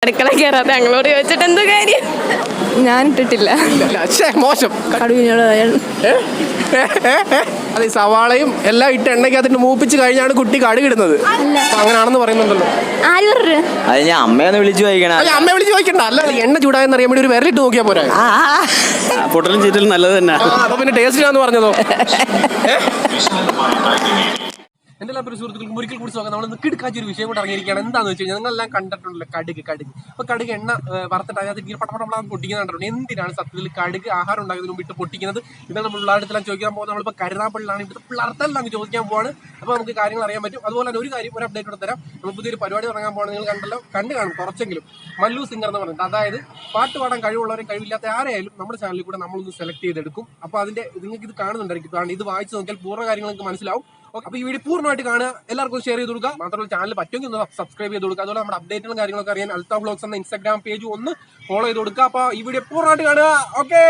അടുക്കള കയറാതെ ഞങ്ങളോട് ചോദിച്ചിട്ട് എന്തോ കാര്യം. ഞാൻ ഇട്ടിട്ടില്ല. മോശം. അതെ, സവാളയും എല്ലാം ഇട്ട് എണ്ണയ്ക്കകത്തിട്ട് മൂപ്പിച്ച് കഴിഞ്ഞാണ് കുട്ടി കടുകിടുന്നത്. അങ്ങനെയാണെന്ന് പറയുന്നുണ്ടല്ലോ. അത് ഞാൻ അമ്മയൊന്ന് വിളിച്ചു ചോദിക്കണം. അമ്മയെ വിളിച്ച് ചോദിക്കണ്ട. അല്ല, എണ്ണ ചൂടായെന്ന് അറിയാൻ വേണ്ടി ഒരു വിരലിട്ട് നോക്കിയാൽ പോരാ. പൊട്ടലും ചീറ്റലും നല്ലത് തന്നെ. അപ്പൊ പിന്നെ ടേസ്റ്റിലാന്ന് പറഞ്ഞതോ. എൻ്റെ എല്ലാ സുഹൃത്തുക്കൾക്കും ഒരിക്കൽ കൂടി നോക്കാം. നമ്മൾ കിടക്കാച്ച ഒരു വിഷയം കൂടെ ഇറങ്ങിയിരിക്കുകയാണ്. എന്താണെന്ന് വെച്ച് കഴിഞ്ഞാൽ നിങ്ങളെല്ലാം കണ്ടിട്ടുണ്ടല്ലോ കടുക്. അപ്പോൾ കടുക് എണ്ണ വറുത്തിട്ട് അതിനകത്ത് ഇങ്ങനെ പട്ടപ്പടം പൊട്ടിക്കുന്നത് കണ്ടിട്ടുണ്ട്. എന്തിനാണ് സത്യത്തിൽ കടുക് ആഹാരം ഉണ്ടാക്കുന്നതിന് മുമ്പ് ഇട്ട് പൊട്ടിക്കുന്നത്? ഇതാണ് നമ്മൾ പിള്ളേരടുത്തെല്ലാം ചോദിക്കാൻ പോകുന്നത്. നമ്മളിപ്പോൾ കരുനാപ്പള്ളിലാണ് ഇവിടുത്തെ പിള്ളേർക്കെല്ലാം ചോദിക്കാൻ പോവാണ്. അപ്പോൾ നമുക്ക് കാര്യങ്ങൾ അറിയാൻ പറ്റും. അതുപോലെ തന്നെ ഒരു കാര്യം, ഒരു അപ്ഡേറ്റ് കൂടെ തരാം. നമ്മൾ പുതിയൊരു പരിപാടി തുടങ്ങാൻ പോകുന്നത് നിങ്ങൾ കണ്ടു കാണും കുറച്ചെങ്കിലും. മല്ലു സിംഗർ എന്ന് പറഞ്ഞിട്ട്, അതായത് പാട്ട് പാടാൻ കഴിവുള്ളവരെ കഴിവില്ലാത്ത ആരെയായാലും നമ്മുടെ ചാനലിൽ കൂടെ നമ്മളൊന്ന് സെലക്ട് ചെയ്തെടുക്കും. അപ്പോൾ അതിൻ്റെ നിങ്ങൾക്ക് ഇത് കാണുന്നുണ്ടായിരിക്കും. കാരണം ഇത് വായിച്ച് നോക്കിയാൽ പൂർണ്ണ കാര്യങ്ങൾ നിങ്ങൾക്ക് മനസ്സിലാവും. അപ്പോൾ ഈ വീഡിയോ പൂർണ്ണമായിട്ട് കാണുക, എല്ലാവർക്കും ഷെയർ ചെയ്ത് കൊടുക്കുക. മാത്രമല്ല ചാനൽ പറ്റുമെങ്കിൽ ഒന്ന് സബ്സ്ക്രൈബ് ചെയ്ത് കൊടുക്കുക. അതുപോലെ നമ്മുടെ അപ്ഡേറ്റുകളും കാര്യങ്ങളൊക്കെ അറിയാൻ അൽത്താഫ് വ്ലോഗ്സ് എന്ന ഇൻസ്റ്റാഗ്രാം പേജ് ഒന്ന് ഫോളോ ചെയ്ത് കൊടുക്കുക. അപ്പോൾ ഈ വീഡിയോ പൂർണ്ണമായിട്ട് കാണുക. ഓക്കെ,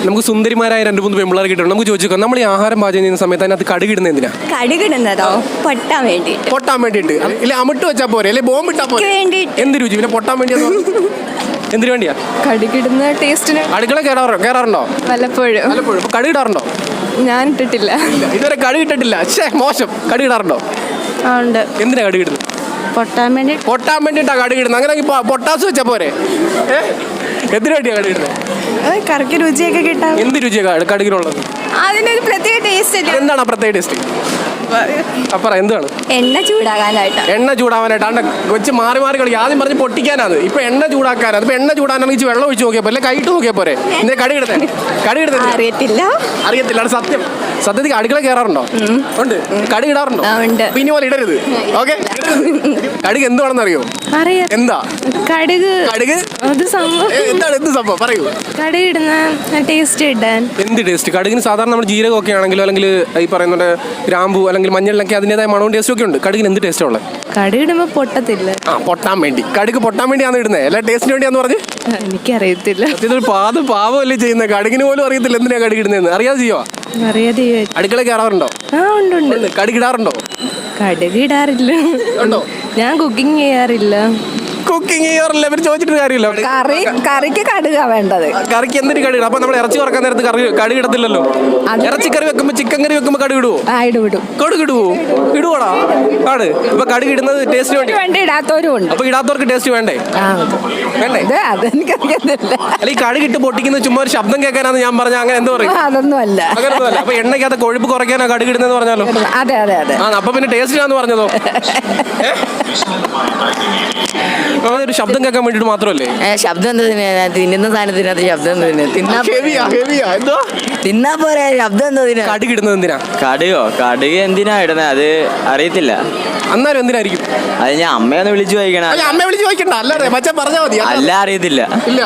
നമുക്ക് സുന്ദരിമാരായ 2-3 പെൺപിള്ളേർ കിട്ടും. നമുക്ക് ചോദിച്ചോ, നമ്മൾ ഈ ആഹാരം പാചകം ചെയ്യുന്ന സമയത്ത് അതിനകത്ത് കടുകിടുന്നത് എന്തിനാ? കടുകിടുന്നതോ പൊട്ടാൻ വേണ്ടിയിട്ട്. ഇല്ല, അമിട്ട് വെച്ചാൽ പോരെ, അല്ലെ ബോംബ് ഇട്ടാ പോരെ? എന്ത് രുചി? പിന്നെ പൊട്ടാൻ വേണ്ടിയാ? എന്തിനു വേണ്ടിയാ? കടുകിടുന്ന ടേസ്റ്റിന്. അടുക്കള കയറാറുണ്ടോ? വല്ലപ്പോഴും. അപ്പൊ കടുകിടാറുണ്ടോ? ഞാൻ ഇട്ടിട്ടില്ല. ഇതുവരെ കടുകിട്ടിട്ടില്ല. മോശം. കടുകിടാറുണ്ടോ? ഉണ്ട്. എന്തിനാ കടുകിടുന്നത്? പൊട്ടാൻ വേണ്ടിട്ടാ കടുകിടുന്നത്. അങ്ങനെ പൊട്ടാസ് വെച്ചാ പോരെ? എന്തിനു വേണ്ടിയാ കടുകിടുന്നത്? കറിക്ക് രുചിയൊക്കെ കിട്ടാൻ. എന്ത് രുചിയാ കടുകിനുള്ളത്? അതിനൊരു പ്രത്യേക ടേസ്റ്റ്. എന്താണ് പ്രത്യേക ടേസ്റ്റ്? അപ്പറ എന്താണ്? എണ്ണ ചൂടാവാനായിട്ടാണ് വെച്ച് മാറി കളി. ആദ്യം പറഞ്ഞ് പൊട്ടിക്കാനാണ്, ഇപ്പൊ എണ്ണ ചൂടാക്കാനാണ്. ഇപ്പൊ എണ്ണ ചൂടാനാണെങ്കിൽ വെള്ളം ഒഴിച്ച് നോക്കിയപ്പോ അല്ലെ കൈയിട്ട് നോക്കിയാ പോരെ? എന്തേ കടുകിടുന്നത്? അറിയത്തില്ല. സത്യം. സത്യത്തിൽ അടുക്കള കയറാറുണ്ടോ? ഉണ്ട്. കടുകിടാറുണ്ടോ? പിന്നെ പോലെ ഇടരുത്. ഓക്കെ. കടുക് എന്തുവാണെന്ന് അറിയോ? എന്താ കടുക്? എന്താണ്? എന്ത് സംഭവം പറയൂ. കടുകിടുന്ന ടേസ്റ്റ് കിട്ടാൻ. എന്ത് ടേസ്റ്റ്? കടുകിന് സാധാരണ നമ്മൾ ജീരകമൊക്കെ ആണെങ്കിലോ അല്ലെങ്കിൽ ഈ പറയുന്നത് ഗ്രാമ്പു അല്ലെങ്കിൽ മഞ്ഞളിലൊക്കെ അതിൻ്റെതായ മണവും ടേസ്റ്റും ഒക്കെ ഉണ്ട്. കടുകിന് എന്ത് ടേസ്റ്റ് ഉള്ളത്? കടുകിടുമ്പോ പൊട്ടത്തില്ല. പൊട്ടാൻ വേണ്ടി. കടുക് പൊട്ടാൻ വേണ്ടിയാണ് ഇടുന്നത്, എല്ലാ ടേസ്റ്റിന് വേണ്ടിയാന്ന് പറഞ്ഞ്? എനിക്കറിയത്തില്ല. ഇതൊരു പാവമല്ലേ ചെയ്യുന്നത്? കടുകിന് പോലും അറിയത്തില്ല എന്തിനാ കടുകിടുന്നതെന്ന്. അറിയാതെ ചെയ്യുവോ? അടുക്കള കയറാറുണ്ടോ? കടുകിടാറുണ്ടോ? കടുകിടാറില്ല. ഞാൻ കുക്കിംഗ് ചെയ്യാറില്ല. ഇവർ ചോദിച്ചിട്ട് കാര്യമില്ല. കറിക്ക് കടുകാ വേണ്ടത്. കറിക്ക് എന്തിനു കടുകിടും? അപ്പൊ നമ്മൾ ഇറച്ചി വറക്കാൻ നേരത്ത് കടുകിടത്തില്ലല്ലോ. ഇറച്ചിക്കറി വെക്കുമ്പോ, ചിക്കൻ കറി വെക്കുമ്പോ കടുകിടുവോ? കടുകിടുവോ? ഇടുവോടാ? ആണ്. ഇപ്പൊ കടുകിടുന്നത് ടേസ്റ്റിന് വേണ്ടി. ഇടാത്തവരും ഉണ്ട്. അപ്പൊ ഇടാത്തവർക്ക് ടേസ്റ്റ് വേണ്ടേ? അല്ല, ഈ കടുകിട്ട് പൊട്ടിക്കുന്ന ചുമ്മാ ഒരു ശബ്ദം കേൾക്കാനാന്ന് ഞാൻ പറഞ്ഞ. അങ്ങനെ എന്തോ പറയും? അങ്ങനൊന്നുമല്ല. അപ്പൊ എണ്ണയ്ക്കകത്ത് കൊഴുപ്പ് കുറയ്ക്കാനാ കടുകിടുന്നെന്ന് പറഞ്ഞാലോ? അതെ. അപ്പൊ പിന്നെ ടേസ്റ്റിനാന്ന് പറഞ്ഞതോ? ഒരു ശബ്ദം കേൾക്കാൻ വേണ്ടിട്ട് മാത്രമല്ലേ? ശബ്ദം തിന്നുന്ന സാധനത്തിനകത്ത് ശബ്ദം തിന്നാ പോരാ. ശബ്ദം എന്താ? കടുകിടുന്നത് എന്തിനാ? കടുക് എന്തിനാ ഇടുന്നത്? അത് അറിയത്തില്ല. അന്നാലും എന്തിനായിരിക്കും? അത് ഞാൻ അമ്മയൊന്ന് വിളിച്ചു ചോദിക്കണം. അമ്മയെ വിളിച്ച് ചോദിക്കണ്ട. അല്ലേ മച്ചാൻ പറഞ്ഞാൽ മതി. അല്ല, അറിയത്തില്ല. ഇല്ല.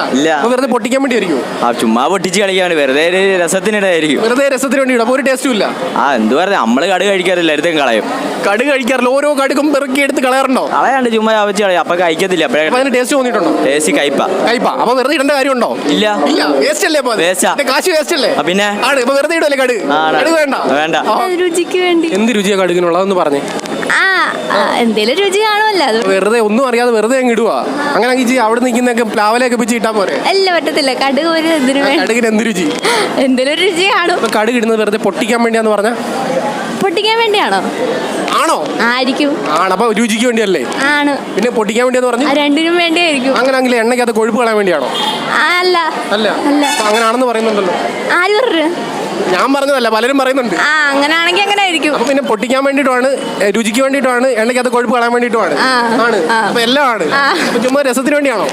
വെറുതെ പൊട്ടിക്കാൻ വേണ്ടി ആയിരിക്കും. ചുമ്മാ പൊട്ടിച്ച് കളിക്കാൻ വേണ്ടി. വെറുതെ ഒരു രസത്തിനിടായിരിക്കും. വെറുതെ രസത്തിന് വേണ്ടി. അപ്പൊ ഒരു ടേസ്റ്റും ഇല്ല. എന്ത് പറഞ്ഞ, നമ്മള് കടുക് കഴിക്കാറില്ല, എടുത്തും കളയും. കടുക് കഴിക്കാറില്ല. ഓരോ കടുകും പെറുക്കി എടുത്ത് കളയാറുണ്ടോ? കളയാണ്ട് ചുമ്മാ ആവശ്യം കളയും. അപ്പൊ കഴിക്കത്തില്ല. അതിന് ടേസ്റ്റ് തോന്നിയിട്ടുണ്ടോ? ടേസ്റ്റ് കയ്പാ. അപ്പൊ വെറുതെ ഇടേണ്ട കാര്യമുണ്ടോ? ഇല്ല. വേസ്റ്റ് അല്ലേ? കാശ് വേസ്റ്റ് അല്ലേ? പിന്നെ വെറുതെ ഇടല്ലേ കടുക്? കടുക് വേണ്ട. രുചിക്ക് വേണ്ടി. എന്ത് രുചിയാ കടുകിനുള്ളതെന്ന് പറഞ്ഞേ. എന്തേലും രുചി കാണുമല്ലോ. വെറുതെ ഒന്നും അറിയാതെ വെറുതെ അങ്ങ് ഇടുവാ. അങ്ങനെ അവിടെ നിൽക്കുന്നൊക്കെ പ്ലാവലൊക്കെ പിച്ച് ഇട്ടാ പോരെ? അല്ല, പറ്റത്തില്ല. കടുക് ഒരു കടുകിന് എന്ത് രുചി? എന്തേലും രുചി കാണും. കടുക് ഇടുന്നത് വെറുതെ പൊട്ടിക്കാൻ വേണ്ടിയാന്ന് പറഞ്ഞ? പൊട്ടിക്കാൻ വേണ്ടിയാണോ? ആണോ? ആയിരിക്കും. അപ്പൊ രുചിക്ക് വേണ്ടിയല്ലേ? ആണ്. പിന്നെ പൊട്ടിക്കാൻ വേണ്ടിയാന്ന് പറഞ്ഞു? രണ്ടിനും വേണ്ടിയായിരിക്കും. അങ്ങനെയാണെങ്കിൽ എണ്ണയ്ക്കകത്ത് കൊഴുപ്പ് കളയാൻ വേണ്ടിയാണോ? അല്ല. അങ്ങനെയാണെന്ന് പറയുന്നുണ്ടല്ലോ. ആര് പറഞ്ഞു? ഞാൻ പറഞ്ഞതല്ല, പലരും പറയുന്നുണ്ട്. അങ്ങനെയാണെങ്കിൽ അങ്ങനെ ആയിരിക്കും. അപ്പൊ പിന്നെ പൊട്ടിക്കാൻ വേണ്ടിയിട്ടാണ്, രുചിക്ക് വേണ്ടിയിട്ടാണ്, എണ്ണയ്ക്കകത്ത് കൊഴുപ്പ് കളയാൻ വേണ്ടിയിട്ടുമാണ്. ആണ്. അപ്പൊ എല്ലാം ആണ്. ചുമ്മാ രസത്തിന് വേണ്ടിയാണോ?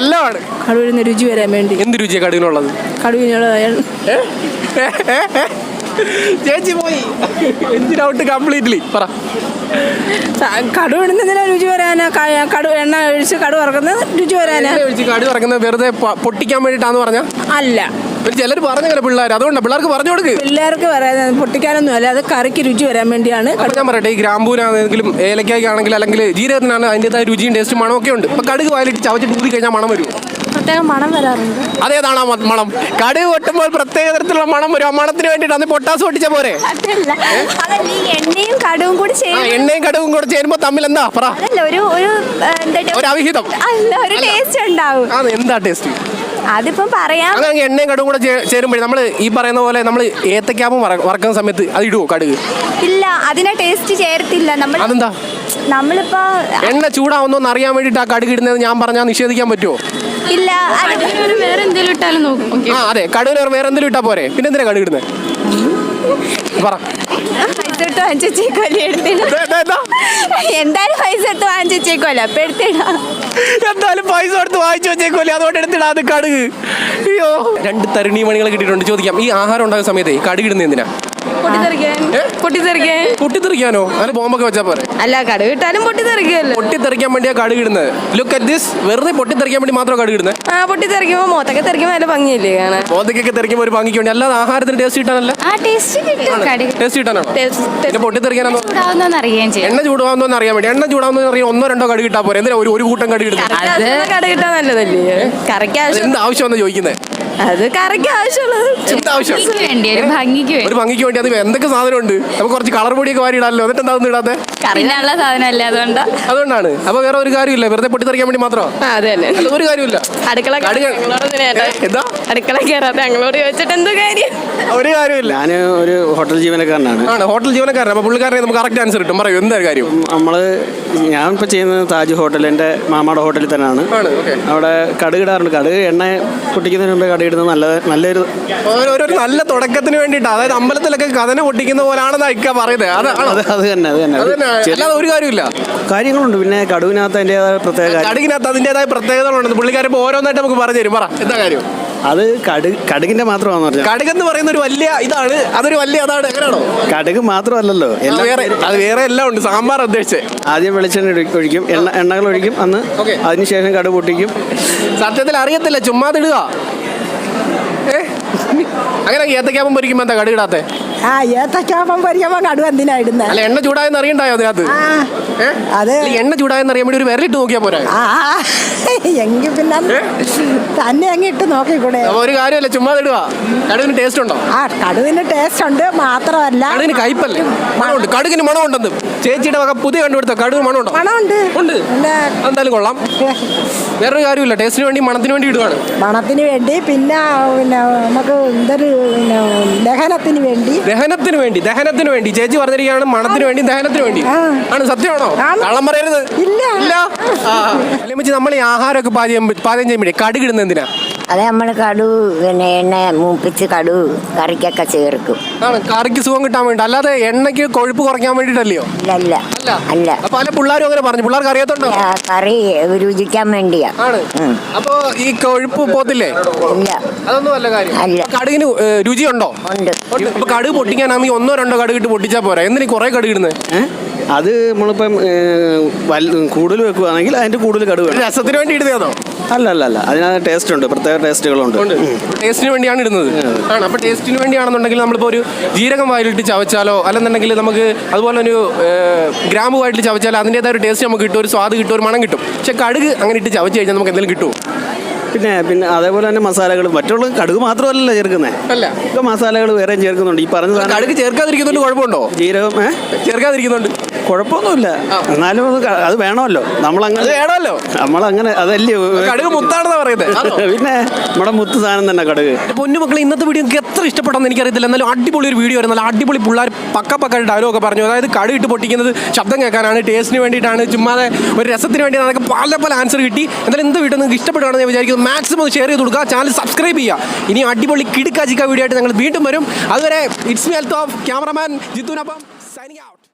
എല്ലാം ആണ്. കടുവിന് രുചി വരാൻ വേണ്ടി. എന്ത് രുചിയാ കടുവിനുള്ളത്? ചേച്ചി പോയി. Out completely. പറ. കടുവിടുന്നതിനാ രുചി വരാനാ? എണ്ണ ഒഴിച്ച് കടു വറക്കുന്നത് രുചി വരാനാ? കടു വറക്കുന്നത് വെറുതെ പൊട്ടിക്കാൻ വേണ്ടിയിട്ടാന്ന് പറഞ്ഞ? അല്ല. ചിലർ പറഞ്ഞങ്ങനെ പിള്ളേർ, അതുകൊണ്ടാണ് പിള്ളേർക്ക് പറഞ്ഞു കൊടുക്ക്. പിള്ളേർക്ക് പൊട്ടിക്കാനൊന്നും അല്ല, അത് കറിക്ക് രുചി വരാൻ വേണ്ടിയാണ്. ഞാൻ പറയട്ടെ, ഈ ഗ്രാമ്പൂനാണെങ്കിലും ഏലക്കായ്ക്കാണെങ്കിൽ അല്ലെങ്കിൽ ജീരകത്തിനാണ് അതിൻ്റെതായ രുചിയും ടേസ്റ്റും മണമൊക്കെ ഉണ്ട്. ഇപ്പൊ കടുക് വായിലിട്ട് ചവച്ചിട്ട് ഊതി കഴിഞ്ഞാൽ മണം വരും. പ്രത്യേക മണം വരാറുണ്ട്. അതേതാണ് ആ മണം? കടുക് പൊട്ടുമ്പോൾ പ്രത്യേക തരത്തിലുള്ള മണം വരും. ആ മണത്തിന് വേണ്ടിയിട്ട് അന്ന് പൊട്ടാസ് പൊട്ടിച്ച പോരെ? എണ്ണയും കടുവും കൂടി എണ്ണയും കടുവും കൂടെ ചേരുമ്പോ തമ്മിൽ എന്താ പറ? ഒരു അവിഹിതം അല്ല, ഒരു ടേസ്റ്റ് ഉണ്ടാവും. എന്താ ടേസ്റ്റ്? അതിപ്പം പറയാം. അങ്ങനെ എണ്ണയും കടുവും കൂടെ ചേരുമ്പോഴേ നമ്മൾ ഈ പറയുന്ന പോലെ നമ്മൾ ഏത്തക്കാപ്പം വറക്കുന്ന സമയത്ത് അത് ഇടുവോ കടുക്? ഇല്ല, അതിനെ ടേസ്റ്റ് ചേർത്തില്ല നമ്മൾ. അതെന്താ? നമ്മളിപ്പോ എണ്ണ ചൂടാവുന്നോന്ന് അറിയാൻ വേണ്ടിട്ട് ആ കടുക് ഇടുന്നത് ഞാൻ പറഞ്ഞാൽ നിഷേധിക്കാൻ പറ്റുമോ? ഇല്ല, വേറെ എന്തെങ്കിലും ഇട്ടാലും നോക്കും. അതെ, കടുകിന് വേറെ എന്തെങ്കിലും ഇട്ടാ പോരെ? പിന്നെ എന്തിനാ കടുക് ഇടുന്നത്? പറ. എന്തായാലും പൈസ എടുത്ത് വാങ്ങിച്ചേക്കോല്ലോ, അപ്പൊ എടുത്തിടാ. എന്തായാലും പൈസ കൊടുത്ത് വാങ്ങിച്ചു വെച്ചേക്കോല്ലേ, അതുകൊണ്ട് എടുത്തിടാ അത് കടുക്. അയ്യോ, 2 തരുണി മണികൾ കിട്ടിയിട്ടുണ്ട്. ചോദിക്കാം, ഈ ആഹാരം ഉണ്ടാകുന്ന സമയത്ത് കടുക് ഇടുന്നത് എന്തിനാ? പൊട്ടിത്തെറിക്കാനോ? അതിന് ബോംബൊക്കെ വെച്ചാ പോരെ? അല്ല, കടുക് ഇട്ടാലും പൊട്ടിത്തെറിക്കല്ലോ. പൊട്ടിത്തെറിക്കാൻ വേണ്ടിയാ കടുക് ഇടുന്നത്. Look at this. വെറുതെ പൊട്ടിത്തെറിക്കാൻ വേണ്ടി മാത്രം കടുക് ഇടുന്നത്? പൊട്ടിത്തെറിക്കുമ്പോ മോത്തൊക്കെ തെറിക്കുമ്പോ നല്ല ഭംഗിയില്ലേ കാണാൻ? മോത്തൊക്കെ തെറിക്കുമ്പോൾ ഒരു ഭംഗിക്ക് വേണ്ടി, അല്ലാതെ ആഹാരത്തിന് ടേസ്റ്റ് കിട്ടാനല്ല. ടേസ്റ്റ് കിട്ടാനാണോ? പൊട്ടിത്തെറിക്കാനാണോ? എണ്ണ ചൂടാവുന്നോന്ന് അറിയാൻ വേണ്ടി. എണ്ണ ചൂടാവുന്ന അറിയാൻ 1-2 കടുക് ഇട്ടാ പോരെ? എന്തിനാ ഒരു കൂട്ടം കടുക് ഇടുന്നത്? കടുക് ഇട്ടാ നല്ലതല്ലേ? കറിക്ക് എന്ത് ആവശ്യമെന്ന് ചോദിക്കുന്നത്? അത് കറിക്ക് ആവശ്യമുള്ളത്. ഒരു ഭംഗിക്ക് വേണ്ടി. അത് എന്തൊക്കെ സാധനം ഉണ്ട്? നമുക്ക് കുറച്ച് കളർ പൊടിയൊക്കെ വാരി ഇടാമല്ലോ. എന്നിട്ട് എന്താ ഒന്നും ഇടാതെ? കറിനുള്ള സാധനമല്ലേ, അതുകൊണ്ടാണ്. അപ്പൊ വേറെ ഒരു കാര്യമില്ല, വെറുതെ പൊട്ടിത്തെറിക്കാൻ വേണ്ടി മാത്രം. ഒരു കാര്യമില്ല. അടുക്കള കയറാതെ ഞങ്ങളോട് ചോദിച്ചിട്ട് എന്ത് കാര്യം? ഒരു കാര്യമില്ല. ഞാൻ ഒരു ഹോട്ടൽ ജീവനക്കാരനാണ്. ഹോട്ടൽ ജീവനക്കാരൻ. അപ്പൊ പുള്ളിക്കാരനെ നമുക്ക് കറക്റ്റ് ആൻസർ കിട്ടും. പറയൂ, എന്താ കാര്യം? ഞാൻ ഇപ്പൊ ചെയ്യുന്നത് താജ് ഹോട്ടൽ, എൻ്റെ മാമാടെ ഹോട്ടലിൽ തന്നെയാണ്. അവിടെ കടുക് ഇടാറുണ്ട്. കടുക് എണ്ണ പൊട്ടിക്കുന്നതിന് മുമ്പേ കടുക് ഇടുന്നത് നല്ലൊരു നല്ല തുടക്കത്തിന് വേണ്ടിട്ട്. അതായത് അമ്പലത്തിലൊക്കെ കഥന പൊട്ടിക്കുന്ന പോലാണെന്നാ ഇക്ക പറയുന്നത്. അത് തന്നെ അല്ലാതെ ഒരു കാര്യമില്ല. കാര്യങ്ങളുണ്ട്. പിന്നെ കടുകിനകത്ത് അതിൻ്റെതായ പ്രത്യേകതകളുണ്ട്. പുള്ളിക്കാരെ ഓരോന്നായിട്ട് നമുക്ക് പറഞ്ഞു തരും. പറ, എന്താ കാര്യം? അത് കടുകിന്റെ മാത്രമാണെന്ന് പറഞ്ഞു. കടുക് എന്ന് പറയുന്ന ഒരു വലിയ ഇതാണ്. അതൊരു വലിയ അതാണ്. എങ്ങനെയാണോ? കടുക് മാത്രമല്ലല്ലോ, അത് വേറെ എല്ലാം ഉണ്ട്. സാമ്പാർ ഉദ്ദേശിച്ചത്. ആദ്യം വെളിച്ചെണ്ണ ഒഴിക്കും, എണ്ണകൾ ഒഴിക്കും, അതിനുശേഷം കടുക് പൊട്ടിക്കും. സത്യത്തിൽ അറിയത്തില്ല, ചുമ്മാതിടുക. അങ്ങനെ ഏത്തക്കാപ്പം പൊരിക്കുമ്പോ എന്താ കടുക് ഇടാത്തെ? ഏത്തക്കാപ്പം പൊരിക്കുമ്പോ കടുക് എന്തിനാ ഇടുന്നത്? അല്ല, എണ്ണ ചൂടായെന്ന് അറിയണ്ടായോ അതിനകത്ത്? അത് എണ്ണ ചൂടായെന്ന് അറിയാൻ വേണ്ടി ഒരു വിരലിട്ട് നോക്കിയാ പോരാ? എങ്കിൽ പിന്നെ തന്നെ അങ്ങ് ഇട്ട് നോക്കിക്കൂടെ? ഒരു കാര്യമല്ല, ചുമ്മാ ഇടുക. കടുകിന് ടേസ്റ്റ് ഉണ്ടോ? കടുകിന് ടേസ്റ്റ് ഉണ്ട്. മാത്രമല്ല കടുകിന് കയ്പല്ലേ? മണമുണ്ട്. കടുകിന് മണമുണ്ടെന്ന് ചേച്ചിയുടെ വക പുതിയ കണ്ടുപിടുത്ത കടുക് മണമുണ്ടോ? മണമുണ്ട്. എന്തായാലും കൊള്ളാം. വേറൊരു കാര്യമില്ല, ടേസ്റ്റിന് വേണ്ടി മണത്തിന് വേണ്ടി ഇടുകയാണ്. മണത്തിന് വേണ്ടി, പിന്നെ നമുക്ക് എന്തൊരു ദഹനത്തിന് വേണ്ടി ചേച്ചി പറഞ്ഞിരിക്കുകയാണ്. മണത്തിന് വേണ്ടി, ദഹനത്തിന് വേണ്ടി ആണ്. സത്യമാണോ? കള്ളം പറയരുത്. ഇല്ല. നമ്മൾ ഈ ആഹാരമൊക്കെ പാചകം ചെയ്യുമ്പോഴേ കടുക് ഇടുന്നത് എന്തിനാ? അത് നമ്മൾ കടുക് പിന്നെ എണ്ണ മൂപ്പിച്ച് കടുക് കറിക്കൊക്കെ ചേർക്കും. കറിക്ക് സുഖം കിട്ടാൻ വേണ്ടി, അല്ലാതെ എണ്ണയ്ക്ക് കൊഴുപ്പ് കുറയ്ക്കാൻ വേണ്ടിട്ടല്ലയോ? അല്ല. പല പിള്ളേരും അങ്ങനെ പറഞ്ഞു. പിള്ളേർക്ക് അറിയാത്തോണ്ടോ? കറി രുചിക്കാൻ വേണ്ടിയാ. അപ്പൊ ഈ കൊഴുപ്പ് പോത്തില്ലേ? ഇല്ല, അതൊന്നും അല്ല കാര്യം. അല്ല. കടുകിന് രുചിയുണ്ടോ? ഉണ്ട്. അപ്പൊ കടുക് പൊട്ടിക്കാനാണെങ്കിൽ 1-2 കടുക് ഇട്ട് പൊട്ടിച്ചാ പോരാ? എന്തിനീ കുറെ കടുക് ഇടുന്നത്? അത് നമ്മളിപ്പം കൂടുതൽ വെക്കുകയാണെങ്കിൽ അതിന്റെ കൂടുതൽ കടുക്. രസത്തിന് വേണ്ടി ഇടുന്നതാണോ? അല്ല, അതിനകത്ത് ടേസ്റ്റ് ഉണ്ട്, പ്രത്യേക ടേസ്റ്റുകളുണ്ട്. ടേസ്റ്റിന് വേണ്ടിയാണ് ഇടുന്നത്. അപ്പൊ ടേസ്റ്റിന് വേണ്ടിയാണെന്നുണ്ടെങ്കിൽ നമ്മളിപ്പോൾ ഒരു ജീരകം വായിലിട്ട് ചവച്ചാലോ, അല്ലെന്നുണ്ടെങ്കിൽ നമുക്ക് അതുപോലെ ഒരു ഗ്രാമ്പ് വായിലിട്ട് ചവച്ചാലോ അതിൻ്റെതായ ഒരു ടേസ്റ്റ് നമുക്ക് കിട്ടും, ഒരു സ്വാദ് കിട്ടും, ഒരു മണം കിട്ടും. പക്ഷെ കടുക് അങ്ങനെ ഇട്ട് ചവച്ച് കഴിഞ്ഞാൽ നമുക്ക് എന്തെങ്കിലും കിട്ടുമോ? പിന്നെ അതേപോലെ തന്നെ മസാലകൾ മറ്റുള്ള കടുക് മാത്രമല്ലല്ലോ ചേർക്കുന്നത്. ഇപ്പൊ മസാലകൾ വേറെയും ചേർക്കുന്നുണ്ട്. ഈ പറഞ്ഞ കടുക് ചേർക്കാതിരിക്കുന്നുണ്ട് കുഴപ്പമുണ്ടോ? ജീരകം ചേർക്കാതിരിക്കുന്നുണ്ട്, കുഴപ്പമൊന്നുമില്ല. എന്നാലും അത് വേണമല്ലോ, നമ്മളങ്ങനെ അതല്ലേ കടുക് മുത്താണെന്നാ പറയുന്നത്. പിന്നെ നമ്മുടെ മുത്ത് സാധനം തന്നെ കടുക്. പൊന്നു മക്കളെ, ഇന്നത്തെ വീഡിയോ എനിക്ക് എത്ര ഇഷ്ടപ്പെട്ടെന്ന് എനിക്കറിയത്തില്ല. എന്നാലും അടിപൊളി ഒരു വീഡിയോ ആയിരുന്നു. നല്ല അടിപൊളി പിള്ളേർ പക്ക ഡയലോഗൊക്കെ പറഞ്ഞു. അതായത് കടുക് ഇട്ട് പൊട്ടിക്കുന്നത് ശബ്ദം കേൾക്കാനാണ്, ടേസ്റ്റിന് വേണ്ടിയിട്ടാണ്, ചുമ്മാതെ ഒരു രസത്തിന് വേണ്ടിയാണ്. അതൊക്കെ പല ആൻസർ കിട്ടി. എന്തായാലും ഇന്ന് വീഡിയോ നിങ്ങൾക്ക് ഇഷ്ടപ്പെടുകയാണെന്ന് ഞാൻ വിചാരിക്കുന്നു. മാക്സിമം ഷെയർ ചെയ്ത് കൊടുക്കുക, ചാനൽ സബ്സ്ക്രൈബ് ചെയ്യുക. ഇനി അടിപൊളി കിടുക്കാച്ചിക്ക വീഡിയോ ആയിട്ട് ഞങ്ങൾ വീണ്ടും വരും. അതുവരെ ഇറ്റ്സ് മീ ALTHWAF, ക്യാമറമാൻ ജിത്തുനൊപ്പം സൈനിങ് ഔട്ട്.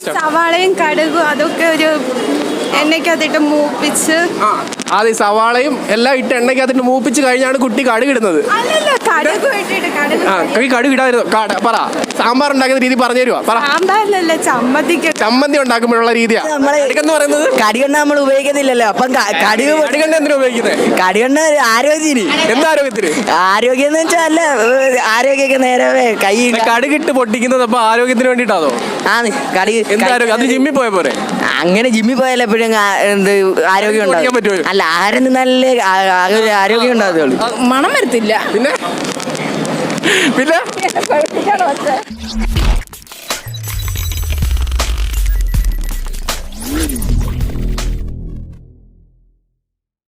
സവാളയും കടുകും അതൊക്കെ ഒരു എണ്ണയ്ക്കകത്തിട്ട് മൂപ്പിച്ച്, ആദ്യം സവാളയും എല്ലാം ഇട്ട് എണ്ണയ്ക്കകത്തിട്ട് മൂപ്പിച്ച് കഴിഞ്ഞാണ് കുട്ടി കടുക് ഇടുന്നത്. അല്ലല്ല, ഈ കടുക് ഇടായിരുന്നു പറ സാമ്പാർ ഉണ്ടാക്കുന്ന രീതി പറഞ്ഞു തരുവാ പറ ചമ്മന്തി ഉണ്ടാക്കുമ്പോഴുള്ള രീതിയാ കടുകെന്ന് പറയുന്നത് കടികണ്ണ നമ്മൾ ഉപയോഗിക്കുന്നില്ലല്ലോ അപ്പം കടുകെണ്ണ എന്തിനാ ഉപയോഗിക്കുന്നത് കടികണ്ണ ആരോഗ്യത്തിന് എന്താ ആരോഗ്യത്തിന് ആരോഗ്യം എന്ന് വെച്ചാൽ അല്ല ആരോഗ്യമൊക്കെ നേരെ കൈ കടുകിട്ട് പൊട്ടിക്കുന്നത് അപ്പൊ ആരോഗ്യത്തിന് വേണ്ടിട്ടാണോ ആണ് കടുക് എന്താ ആരോഗ്യം അത് ജിമ്മിൽ പോയ പോരെ അങ്ങനെ ജിമ്മിൽ പോയാൽ എപ്പോഴും എന്ത് ആരോഗ്യം ഉണ്ടാവും അല്ല ആരും നല്ല ആരോഗ്യം ഉണ്ടാകുള്ളൂ മണം വരത്തില്ല പിന്നെ